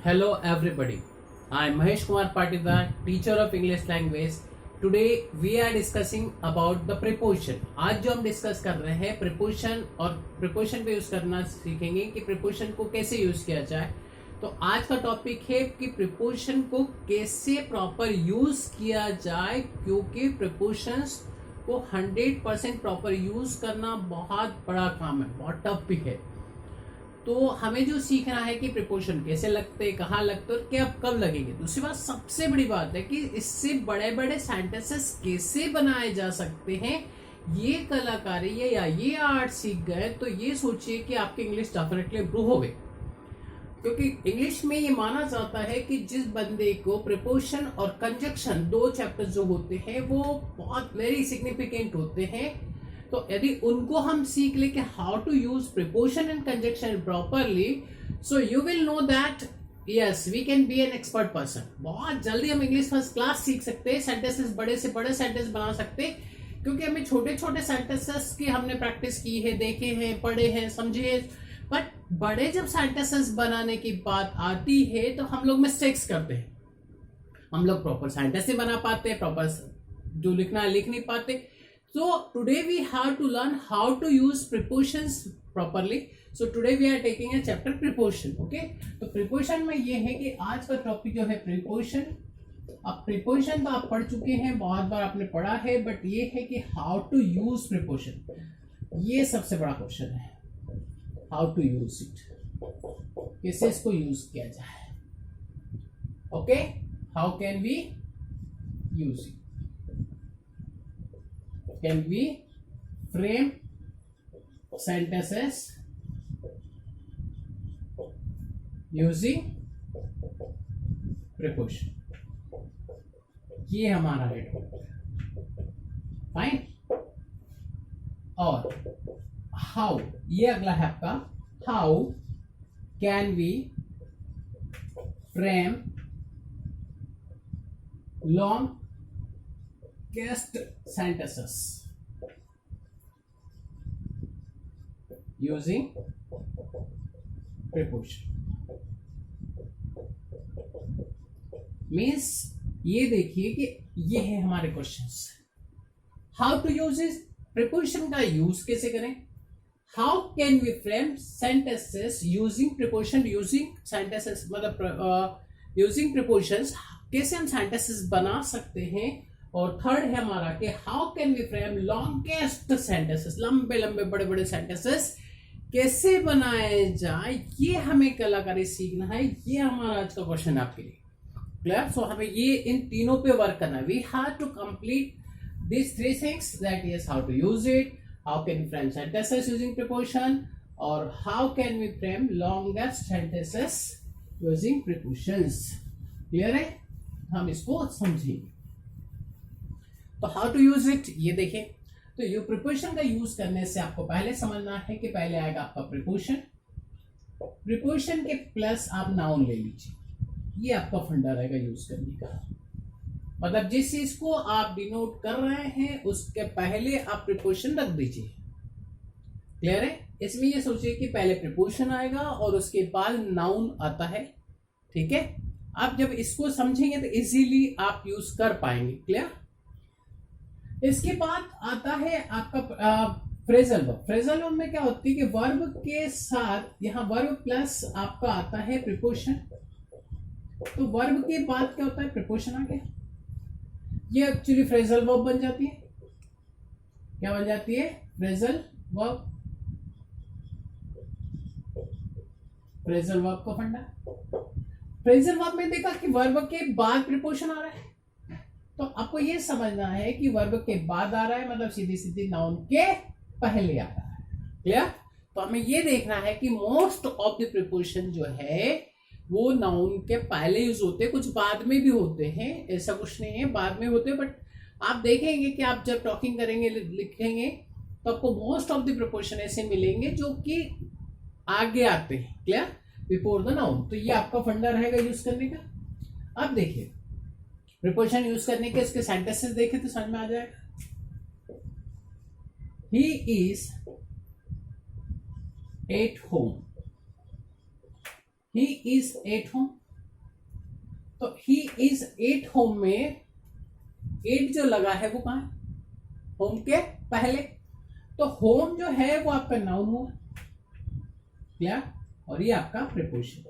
Hello everybody. I am Mahesh Kumar Patidar, teacher of English language. Today we are discussing about the preposition. आज जो हम discuss कर रहे हैं preposition और preposition पे यूज करना सीखेंगे कि preposition को कैसे यूज किया जाए. तो आज का टॉपिक है कि preposition को कैसे प्रॉपर यूज किया जाए, क्योंकि prepositions को 100% प्रॉपर यूज करना बहुत बड़ा काम है, बहुत टफ भी है. तो हमें जो सीखना है कि प्रिपोजिशन कैसे लगते, कहाँ लगते और क्या कब लगेंगे. दूसरी बात, सबसे बड़ी बात है कि इससे बड़े बड़े सेंटेंसेस कैसे बनाए जा सकते हैं. ये कलाकारी या ये आर्ट सीख गए तो ये सोचिए कि आपकी इंग्लिश डेफिनेटली इम्प्रूव हो गई. क्योंकि इंग्लिश में ये माना जाता है कि जिस बंदे को प्रिपोजिशन और कंजक्शन दो चैप्टर्स जो होते हैं वो बहुत वेरी सिग्निफिकेंट होते हैं. तो यदि उनको हम सीख ले कि how to use preposition and conjunction properly, so you will know that yes we can be an expert person. बहुत जल्दी हम इंग्लिश फर्स्ट क्लास सीख सकते हैं, सेंटेंसेस बड़े से बड़े सेंटेंस बना सकते हैं, क्योंकि हमें छोटे छोटे सेंटेंसेस की हमने प्रैक्टिस की है, देखे हैं, पढ़े हैं, समझे हैं. बट बड़े जब सेंटेंसेस बनाने की बात आती है तो हम लोग मिस्टेक्स करते हैं. हम लोग प्रॉपर सेंटेंस नहीं बना पाते, प्रॉपर जो लिखना है लिख नहीं पाते. So today we have to learn how to use prepositions properly. So today we are taking a chapter preposition. Okay? तो preposition में ये है कि आज का टॉपिक जो है preposition. अब preposition तो आप पढ़ चुके हैं, बहुत बार आपने पढ़ा है, बट ये है कि how to use preposition. ये सबसे बड़ा क्वेश्चन है. How to use it. कैसे इसको यूज किया जाए. Okay? How can we use it? Can we frame sentences using preposition? ये हमारा है फाइन. और हाउ, ये अगला है आपका. How can we frame long guest sentences using preposition. Means ये देखिए कि ये है हमारे क्वेश्चंस. हाउ टू यूज इस प्रिपोजिशन का यूज कैसे करें. How can we frame sentences using preposition. Using sentences मतलब यूजिंग प्रिपोजिशंस कैसे हम सेंटेंसेस बना सकते हैं. और थर्ड है हमारा कि how can we frame longest sentences. लंबे लंबे बड़े बड़े सेंटेंसेस कैसे बनाए जाए, ये हमें कलाकारी सीखना है. ये हमारा आज का क्वेश्चन आपके लिए क्लियर. सो हमें ये इन तीनों पे वर्क करना है. We have to complete this three things, that is how to use it, how can we frame sentences using preposition, और how can we frame longest sentences using prepositions. Clear है. हम इसको समझेंगे. तो हाउ टू यूज इट ये देखें. तो ये प्रिपोजिशन का यूज करने से आपको पहले समझना है कि पहले आएगा आपका प्रिपोजिशन. प्रिपोजिशन के प्लस आप नाउन ले लीजिए. ये आपका फंडा रहेगा यूज करने का. मतलब जिस चीज को आप डिनोट कर रहे हैं उसके पहले आप प्रिपोजिशन रख दीजिए. क्लियर है. इसमें ये सोचिए कि पहले प्रिपोजिशन आएगा और उसके बाद नाउन आता है. ठीक है. आप जब इसको समझेंगे तो इजीली आप यूज कर पाएंगे. क्लियर. इसके बाद आता है आपका फ्रेजल वर्ब. फ्रेजल वर्ब में क्या होती है कि वर्ब के साथ यहां वर्ब प्लस आपका आता है प्रिपोजिशन. तो वर्ब के बाद क्या होता है, प्रिपोजिशन आ गया. ये एक्चुअली फ्रेजल वर्ब बन जाती है. क्या बन जाती है, फ्रेजल वर्ब. फ्रेजल वर्ब का फंडा. फ्रेजल वर्ब में देखा कि वर्ब के बाद प्रिपोजिशन आ रहा है. तो आपको ये समझना है कि वर्ब के बाद आ रहा है, मतलब सीधी सीधी नाउन के पहले आ रहा है. क्लियर. तो हमें ये देखना है कि मोस्ट ऑफ द प्रिपोजिशन जो है वो नाउन के पहले यूज होते हैं. कुछ बाद में भी होते हैं, ऐसा कुछ नहीं है, बाद में होते हैं. बट आप देखेंगे कि आप जब टॉकिंग करेंगे, लिखेंगे, तो आपको मोस्ट ऑफ द प्रिपोजिशन ऐसे मिलेंगे जो कि आगे आते हैं. क्लियर. Before the noun. तो ये आपका फंडा रहेगा यूज करने का. अब देखिए प्रिपोजिशन यूज करने के उसके सेंटेंसेस देखें तो समझ में आ जाएगा. He is at home. He is at home. तो ही इज एट होम में एट जो लगा है वो कहाँ है? होम के पहले। तो होम जो है वो आपका नाउन हुआ, क्या? और ये आपका प्रीपोजिशन,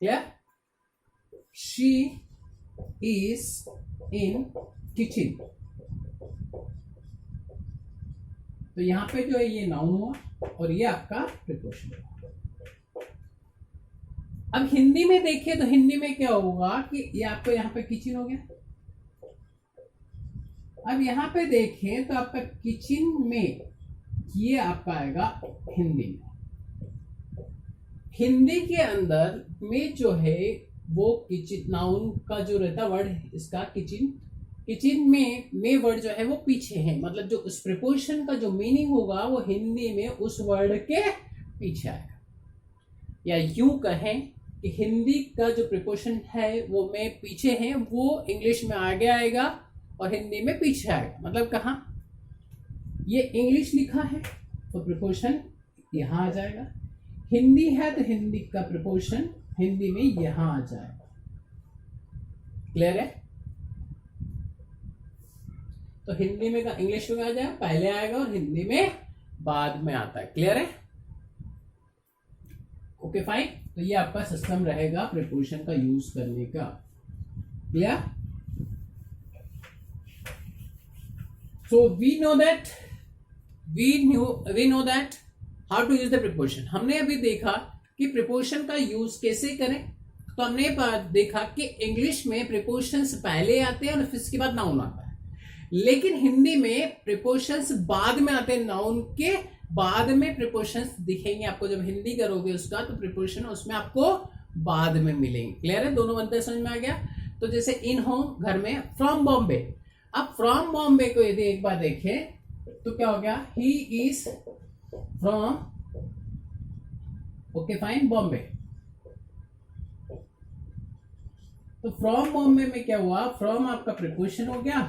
क्या? शी इज इन किचन, तो यहां पे जो है ये नाउन हुआ और ये आपका प्रीपोजिशन हुआ। अब हिंदी में देखिए तो हिंदी में क्या होगा कि ये आपको यहाँ पे किचन हो गया। अब यहाँ पे देखें तो आपका किचन में ये आपका आएगा हिंदी में। हिंदी के अंदर में जो है वो किचन नाउन का जो रहता वर्ड इसका किचन, किचन में वर्ड जो है वो पीछे है, मतलब जो उस प्रीपोजिशन का जो मीनिंग होगा वो हिंदी में उस वर्ड के पीछे आएगा। या यूं कहें कि हिंदी का जो प्रीपोजिशन है वो में पीछे है, वो इंग्लिश में आगे आएगा और हिंदी में पीछे आएगा। मतलब कहाँ? ये इंग्लिश लिखा है तो प्रीपोजिशन यहाँ आ जाएगा, हिंदी है तो हिंदी का प्रीपोजिशन हिंदी में यहाँ आ जाएगा। क्लियर है? तो हिंदी में का इंग्लिश में आ जाएगा, पहले आएगा और हिंदी में बाद में आता है। क्लियर है? Okay fine. तो ये आपका सिस्टम रहेगा प्रीपोजिशन का यूज करने का। Clear? So we know that how to use the preposition. हमने अभी देखा कि प्रीपोजिशन का यूज कैसे करें। तो हमने देखा कि इंग्लिश में प्रीपोजिशंस पहले आते हैं और फिर इसके बाद नाउन आता है, लेकिन हिंदी में प्रीपोजिशंस बाद में आते हैं, नाउन के बाद में प्रीपोजिशंस दिखेंगे आपको। जब हिंदी करोगे उसका तो प्रीपोजिशन उसमें आपको बाद में मिलेंगे। क्लियर है? दोनों बनते समझ में आ गया। तो जैसे इन होम घर में, फ्रॉम बॉम्बे। अब फ्रॉम बॉम्बे को यदि एक बार देखें तो क्या हो गया? He is from, okay fine, Bombay. तो फ्रॉम बॉम्बे में क्या हुआ? फ्रॉम आपका प्रीपोजिशन हो गया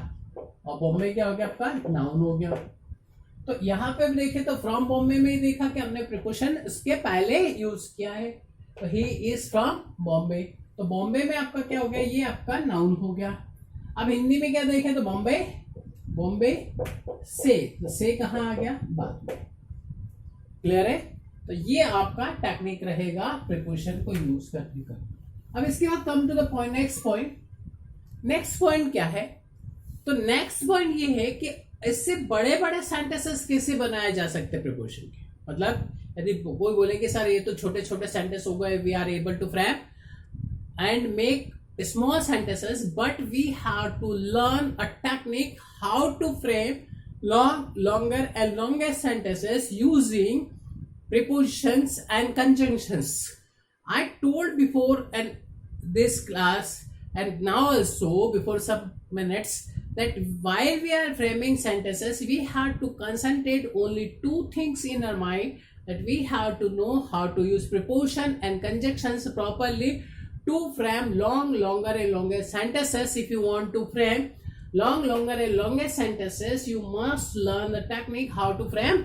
और बॉम्बे क्या हो गया? आपका नाउन हो गया। तो यहां पे देखें तो फ्रॉम बॉम्बे में ही देखा कि हमने प्रीपोजिशन इसके पहले यूज किया है, तो ही इज फ्रॉम बॉम्बे। तो बॉम्बे में आपका क्या हो गया? ये आपका नाउन हो गया। अब हिंदी में क्या देखें तो बॉम्बे से, तो से कहां आ गया? बाद में। क्लियर है? तो ये आपका टेक्निक रहेगा प्रीपोजिशन को यूज करने का। अब इसके बाद come to the point, next point क्या है? तो नेक्स्ट पॉइंट ये है कि इससे बड़े बड़े सेंटेंसेस कैसे बनाए जा सकते हैं प्रीपोजिशन के। मतलब यदि कोई बोले कि सर ये तो छोटे छोटे सेंटेंस हो गए, we are able to frame and make small sentences, but we have to learn a technique how to frame longer and longer sentences using prepositions and conjunctions. I told before and this class and now also before some minutes that while we are framing sentences, we have to concentrate only two things in our mind, that we have to know how to use preposition and conjunctions properly to frame longer and longer sentences. If you want to frame longer and longer sentences, you must learn the technique how to frame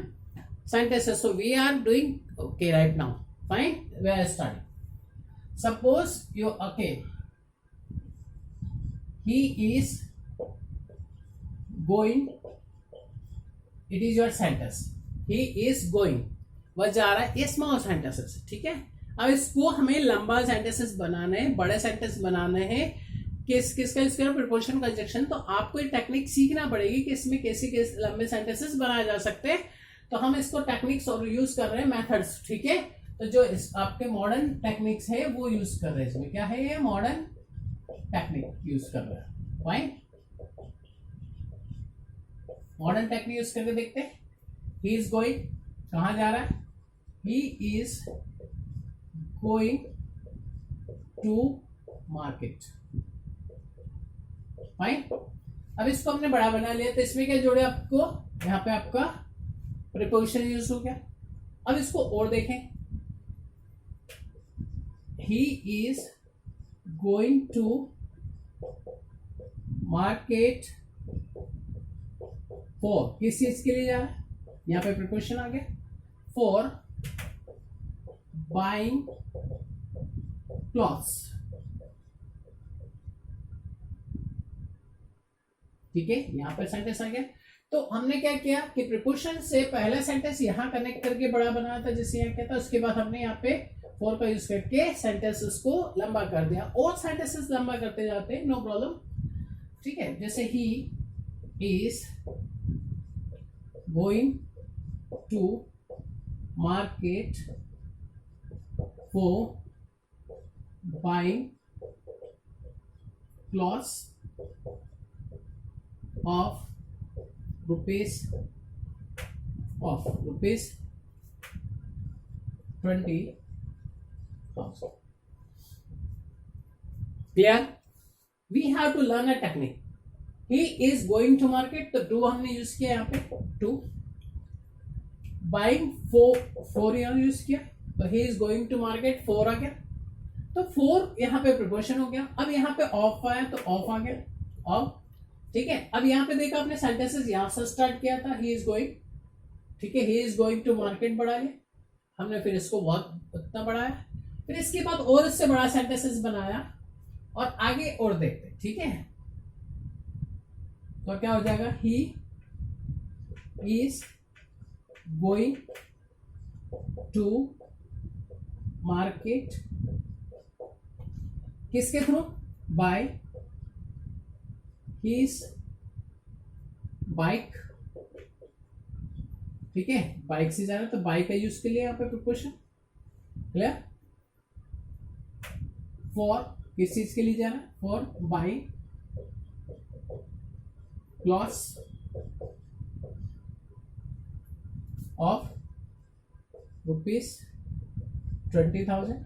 sentences. So we are doing okay right now. Fine, we are starting. Suppose you, okay, he is going, it is your sentence, he is going, वह जा रहा है, ये small sentences. ठीक है? अब इसको हमें लंबा सेंटेंसेस बनाने हैं, बड़े सेंटेंस बनाने हैं, किसका इसका प्रीपोजिशन कंजक्शन। तो आपको ये टेक्निक सीखना पड़ेगी कि इसमें कैसे लंबे सेंटेंसेस बनाए जा सकते हैं। तो हम इसको टेक्निक्स और यूज कर रहे हैं, मेथड्स। ठीक है? तो जो आपके मॉडर्न टेक्निक्स है वो यूज कर रहे हैं। इसमें क्या है? ये मॉडर्न टेक्निक यूज कर रहे हैं। फाइन, मॉडर्न टेक्निक यूज करके देखते हैं। ही इज गोइंग, कहां जा रहा है? He is going to market. Fine, अब इसको हमने बड़ा बना लिया, तो इसमें क्या जोड़े आपको? यहां पे आपका प्रीपोजिशन यूज हो गया। अब इसको और देखें, he is going to market for, किस चीज के लिए जा रहा है? यहां पे प्रीपोजिशन आ गया, फॉर बाइंग क्लॉथ्स। ठीक है, यहां पर सेंटेंस आ गया। तो हमने क्या किया कि प्रीपोजिशन से पहला सेंटेंस यहां कनेक्ट करके बड़ा बनाया था, जिससे यहां कहता, उसके बाद हमने यहाँ पे फॉर का यूज करके सेंटेंसेस को लंबा कर दिया, और सेंटेंसेस लंबा करते जाते हैं, नो प्रॉब्लम। ठीक है, जैसे he is going to market for buying clothes of rupees 20,000. Clear? We have to learn a technique. He is going to market, तो do हमने यूज किया यहाँ पे to, buying for यहाँ यूज किया, तो he is going to market for आ गया, तो for यहाँ पे प्रीपोजिशन हो गया। अब यहाँ पे ऑफ आया तो ऑफ आ गया, ऑफ। ठीक है, अब यहाँ पे देखा आपने सेंटेंसेस यहां से स्टार्ट किया था, ही इज गोइंग। ठीक है, he is going to market बढ़ा लिया हमने, फिर इसको बहुत उतना बढ़ाया, फिर इसके बाद और इससे बड़ा सेंटेंसेस बनाया, और आगे और देखते। ठीक है, तो क्या हो जाएगा, he is going to market, किसके थ्रू, बाय his बाइक। ठीक है, बाइक से जाना, तो बाइक का यूज के लिए यहाँ पे प्रीपोजिशन। क्लियर? फॉर किस चीज के लिए जाना, फॉर बाइंग क्लॉथ्स ऑफ ₹20,000।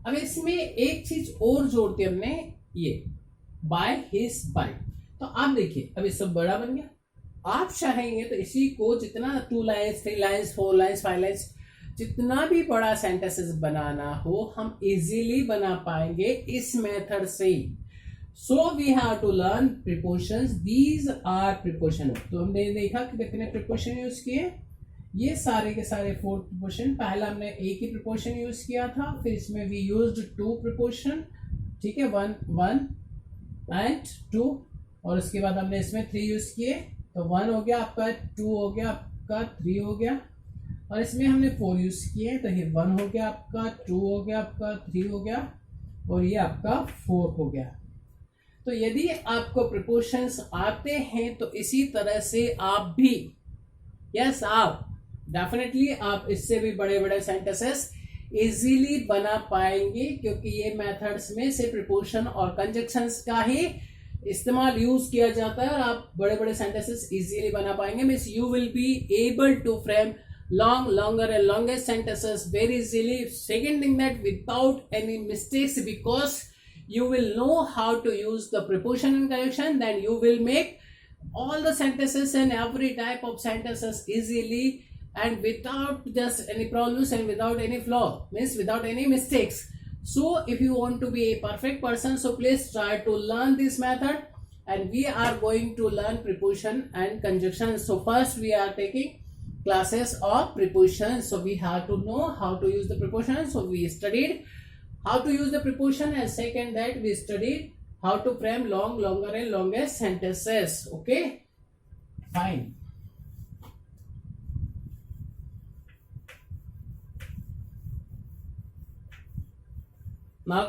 अब इसमें एक चीज और जोड़ते हमने, ये बाय हिज बाइक। तो आप देखिए, अब ये सब बड़ा बन गया। आप चाहेंगे तो इसी को जितना 2 लाइन्स 3 लाइन्स 4 लाइन्स 5 लाइन्स, जितना भी बड़ा सेंटेंसेस बनाना हो, हम इजीली बना पाएंगे इस मेथड से। So we have to learn prepositions, these are preposition. तो हमने देखा कि कितने प्रीपोजिशन यूज किए, ये सारे के सारे 4 प्रीपोजिशन। पहला हमने एक ही प्रीपोजिशन यूज किया था, फिर इसमें वी यूज्ड 2 प्रीपोजिशन। ठीक है, 1 एंड 2, और उसके बाद हमने इसमें 3 यूज किए, तो 1 हो गया आपका, 2 हो गया आपका, 3 हो गया, और इसमें हमने 4 यूज किए, तो ये 1 हो गया आपका, 2 हो गया आपका, 3 हो गया, और ये आपका 4 हो गया। तो यदि आपको प्रीपोजिशंस आते हैं तो इसी तरह से आप भी, यस आप डेफिनेटली आप इससे भी बड़े बड़े सेंटेंसेस इजीली बना पाएंगे, क्योंकि ये मेथड्स में से प्रीपोजिशन और कंजक्शंस का ही इस्तेमाल यूज किया जाता है, और आप बड़े बड़े सेंटेंसेस इजीली बना पाएंगे। Means you will be able to frame longer and longest sentences very easily. Second thing, that without any mistakes, because you will know how to use the preposition and conjunction, then you will make all the sentences and every type of sentences easily and without just any problems and without any flaw, means without any mistakes. So if you want to be a perfect person, so please try to learn this method, and we are going to learn preposition and conjunction. So first we are taking classes of preposition, so we have to know how to use the preposition. So we studied how to use the preposition, and second that we studied how to frame longer and longest sentences. Okay, fine. Now